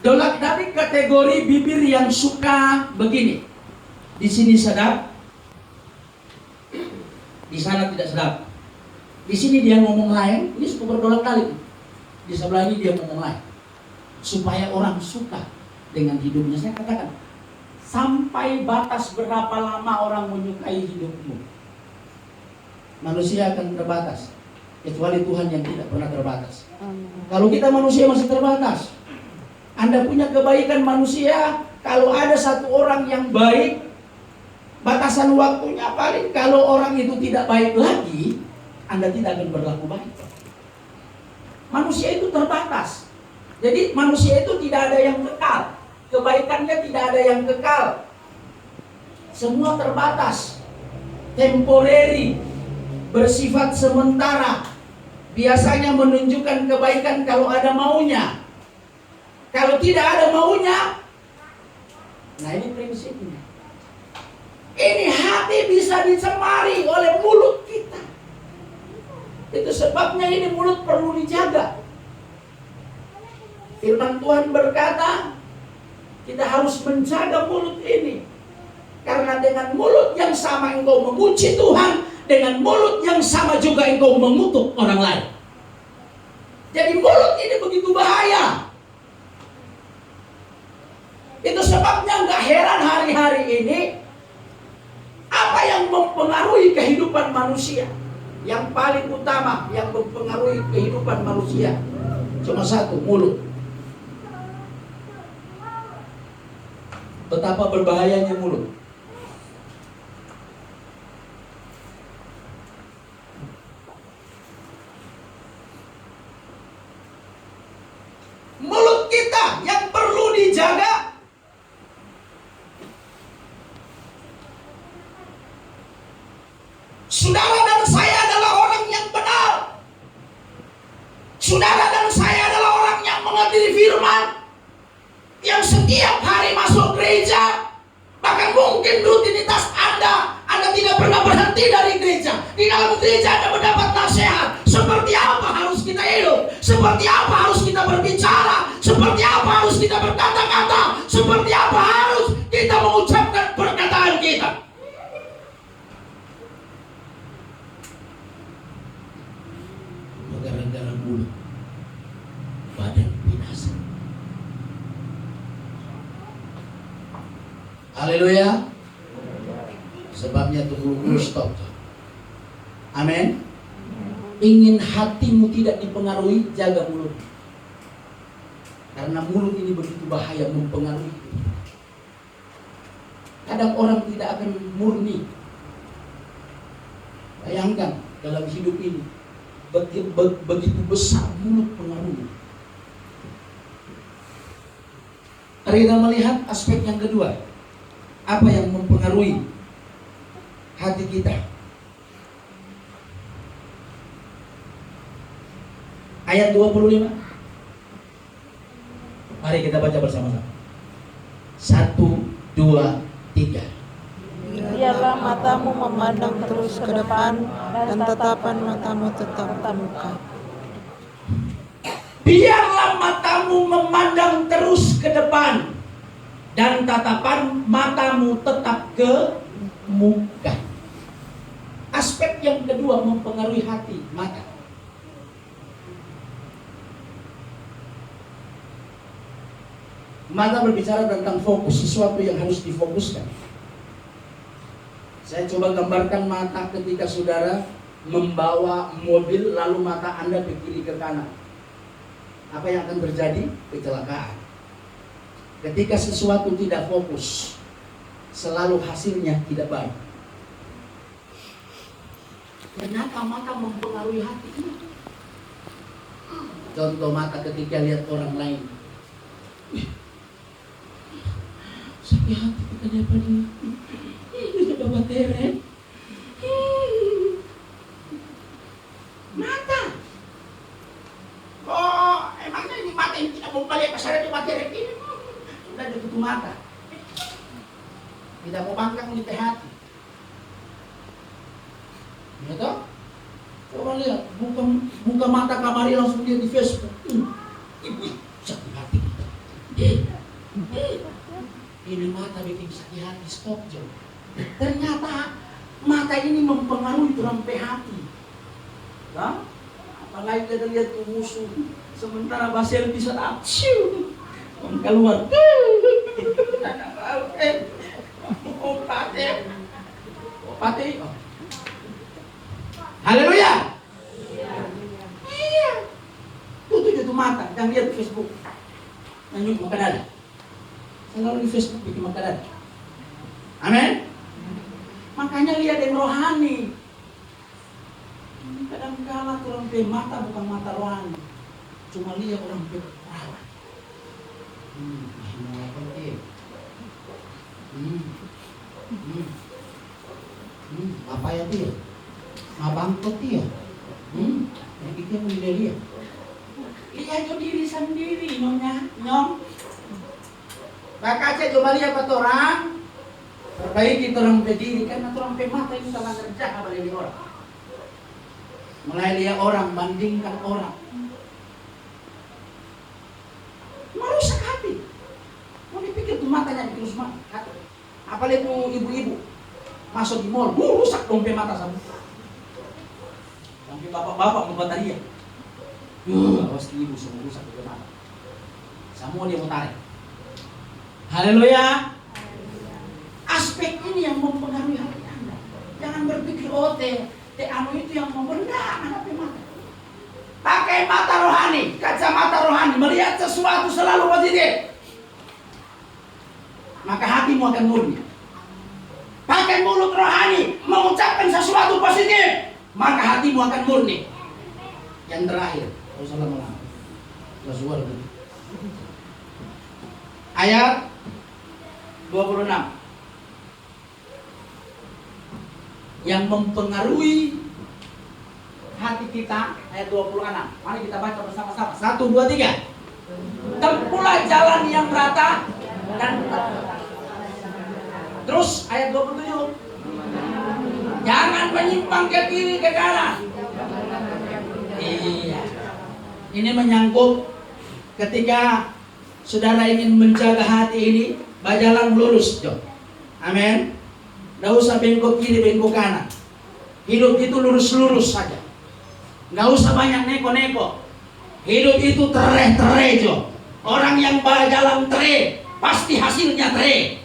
Dolak dari kategori bibir yang suka begini. Di sini sedap, di sana tidak sedap. Di sini dia ngomong lain, ini suka berdolak balik. Di sebelah ini dia ngomong lain. Supaya orang suka dengan hidupnya. Saya katakan, sampai batas berapa lama orang menyukai hidupmu? Manusia akan terbatas, kecuali Tuhan yang tidak pernah terbatas. Kalau kita manusia masih terbatas. Anda punya kebaikan manusia, kalau ada satu orang yang baik, batasan waktunya paling kalau orang itu tidak baik lagi, Anda tidak akan berlaku baik. Manusia itu terbatas. Jadi manusia itu tidak ada yang kekal. Kebaikannya tidak ada yang kekal. Semua terbatas. Temporary. Bersifat sementara. Biasanya menunjukkan kebaikan kalau ada maunya. Kalau tidak ada maunya, nah ini prinsipnya. Ini hati bisa dicemari oleh mulut kita. Itu sebabnya ini mulut perlu dijaga. Firman Tuhan berkata, kita harus menjaga mulut ini. Karena dengan mulut yang sama engkau memuji Tuhan, dengan mulut yang sama juga engkau mengutuk orang lain. Jadi mulut ini begitu bahaya. Itu sebabnya nggak heran hari-hari ini apa yang mempengaruhi kehidupan manusia. Yang paling utama yang mempengaruhi kehidupan manusia cuma satu, mulut. Betapa berbahayanya mulut. Mulut kita yang perlu dijaga. Saudara dan saya adalah orang yang benar. Saudara dan saya adalah orang yang mengerti firman, yang setiap hari masuk gereja. Bahkan mungkin rutinitas Anda tidak pernah berhenti dari gereja. Di dalam gereja Anda mendapat nasihat. Seperti apa harus kita hidup, seperti apa harus kita berbicara, seperti apa harus kita berkata-kata, seperti apa harus kita mengucapkan perkataan kita. Gara-gara mulut badan binasa. Haleluya. Sebabnya tunggu dulu, stop. Amin. Ingin hatimu tidak dipengaruhi, jaga mulut. Karena mulut ini begitu bahaya, mempengaruhi. Kadang orang tidak akan murni. Bayangkan dalam hidup ini begitu besar mulut pengaruhnya. Mari kita melihat aspek yang kedua. Apa yang mempengaruhi hati kita? Ayat 25. Mari kita baca bersama-sama. 1, 2, 3. Biarlah matamu memandang terus ke depan dan tatapan matamu tetap terbuka. Biarlah matamu memandang terus ke depan dan tatapan matamu tetap ke muka. Aspek yang kedua mempengaruhi hati, mata. Mata berbicara tentang fokus, sesuatu yang harus difokuskan. Saya coba gambarkan mata ketika saudara membawa mobil lalu mata Anda ke kiri ke kanan. Apa yang akan terjadi? Kecelakaan. Ketika sesuatu tidak fokus, selalu hasilnya tidak baik. Ternyata mata mempengaruhi hati. Contoh mata ketika lihat orang lain. Sakit hati kita dapat ini. Ini bapak teret. Mata. Oh, emangnya ini mata yang tidak mau balik pasar di teret ini? Sudah ditutup mata. Tidak mau bangkang di hati. Ya toh? Coba lihat, buka mata kamari langsung dia di Facebook. Ibu sakit hati kita. Ini mata bikin sakit hati, stop Jo. Ternyata mata ini mempengaruhi sampai hati. Nah, apalagi kita lihat tuh musuh, sementara Basel bisa apciu, keluar. Opate. Haleluya. Iya. Tutup itu mata, jangan lihat Facebook. Nanyuk makan ada. Selalu di Facebook bikin makan ada. Amin. Makanya lihat yang rohani. Kadang-kala orang pe mata bukan mata rohani. Cuma lihat orang pe perawat. Mau apa dia? Apa ya dia? Mabangkot dia. Yang kita boleh lihat. Lihat jo diri sendiri, nyonya, nyong. Bakaca coba lihat apa orang. Perbaiki orang pe diri karena orang pe mata itu salah kerja balik orang. Mulai lihat orang, bandingkan orang. Merusak hati. Mau dipikir tuh matanya terus hati. Apalagi tuh ibu-ibu masuk di mall, rusak dong pe mata sama. Sampai bapak-bapak mau bataria. Awas ibu semua rusak pe mata. Semua dia mau tarik. Haleluya. Aspek ini yang mempengaruhi hati Anda. Jangan berpikir anu itu yang membenar anak mata. Pakai mata rohani, kacamata rohani, melihat sesuatu selalu positif. Maka hatimu akan murni. Pakai mulut rohani, mengucapkan sesuatu positif, maka hatimu akan murni. Yang terakhir, Rasulullah ayat 26 yang mempengaruhi hati kita, ayat 26. Mari kita baca bersama-sama. 1, 2, 3. Tempuhlah jalan yang rata dan terus ayat 27. Jangan menyimpang ke kiri ke kanan. Iya. Ini menyangkut ketika saudara ingin menjaga hati ini, berjalan lurus, Jo. Amin. Nggak usah bengkok kiri, bengkok kanan. Hidup itu lurus-lurus saja. Nggak usah banyak neko-neko. Hidup itu tere-tere, Jo. Orang yang berjalan tere, pasti hasilnya tere.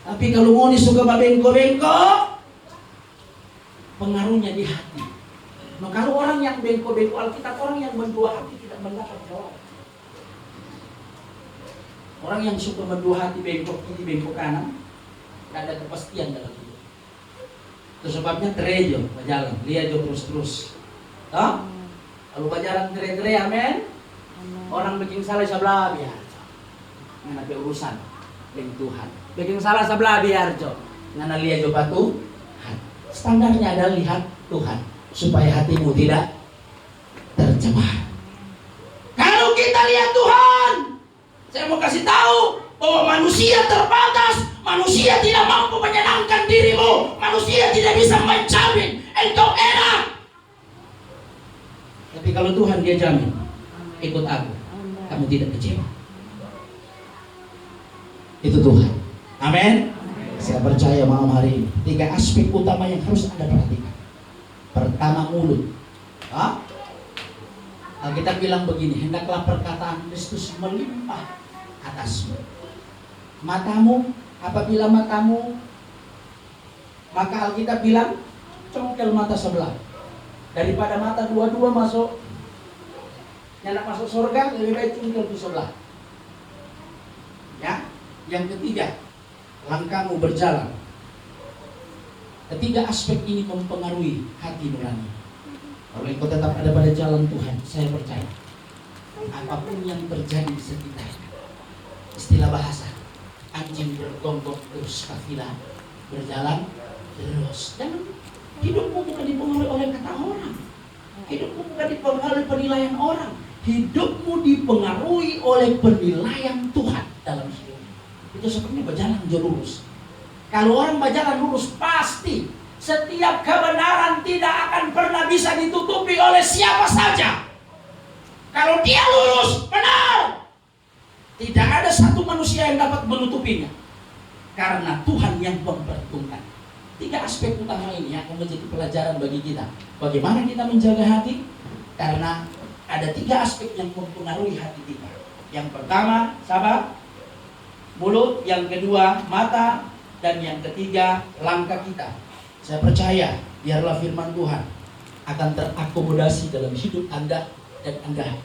Tapi kalau mau suka bengkok-bengkok, pengaruhnya di hati. Nah, kalau orang yang bengkok-bengkok Alkitab, orang yang mendua hati tidak mendapat jawab. Orang yang suka mendua hati, bengkok kiri, bengkok kanan, tidak ada kepastian dalam hidup. Itu sebabnya terejo berjalan, lihat jo terus-terus. Kalau berjalan tere-tere, amin. Orang bikin salah sebelah biar, nggak ada urusan dengan Tuhan. Bikin salah sebelah biar jo, nggak lihat jo Tuhan. Standarnya adalah lihat Tuhan, supaya hatimu tidak tercemar. Kalau kita lihat Tuhan, saya mau kasih tahu bahwa manusia terbatas, manusia tidak mampu menyenangkan dirimu, manusia tidak bisa menjamin engkau enak. Tapi kalau Tuhan dia jamin, ikut aku, kamu tidak kecewa. Itu Tuhan. Amin. Saya percaya malam hari ini 3 aspek utama yang harus Anda perhatikan. Pertama, mulut. Alkitab bilang begini, hendaklah perkataan Kristus melimpah atasmu. Matamu, apabila matamu, maka Alkitab bilang congkel mata sebelah. Daripada mata dua-dua masuk, yang nak masuk surga, lebih baik congkel di sebelah. Ya, yang ketiga, langkahmu berjalan. Ketiga aspek ini mempengaruhi hati nurani. Kalau engkau tetap ada pada jalan Tuhan, saya percaya apapun yang terjadi di sekitar, istilah bahasa, anjing bergonggong terus kafilah berjalan terus. Jangan hidupmu bukan dipengaruhi oleh kata orang, hidupmu bukan dipengaruhi oleh penilaian orang, hidupmu dipengaruhi oleh penilaian Tuhan dalam hidup. Itu seperti berjalan lurus. Kalau orang berjalan lurus, pasti setiap kebenaran tidak akan pernah bisa ditutupi oleh siapa saja. Kalau dia lurus, benar. Tidak ada satu manusia yang dapat menutupinya. Karena Tuhan yang memperhitungkan. 3 aspek utama ini akan menjadi pelajaran bagi kita. Bagaimana kita menjaga hati? Karena ada 3 aspek yang mempengaruhi hati kita. Yang pertama, sabar, mulut. Yang kedua, mata. Dan yang ketiga, langkah kita. Saya percaya, biarlah firman Tuhan akan terakomodasi dalam hidup Anda dan Anda.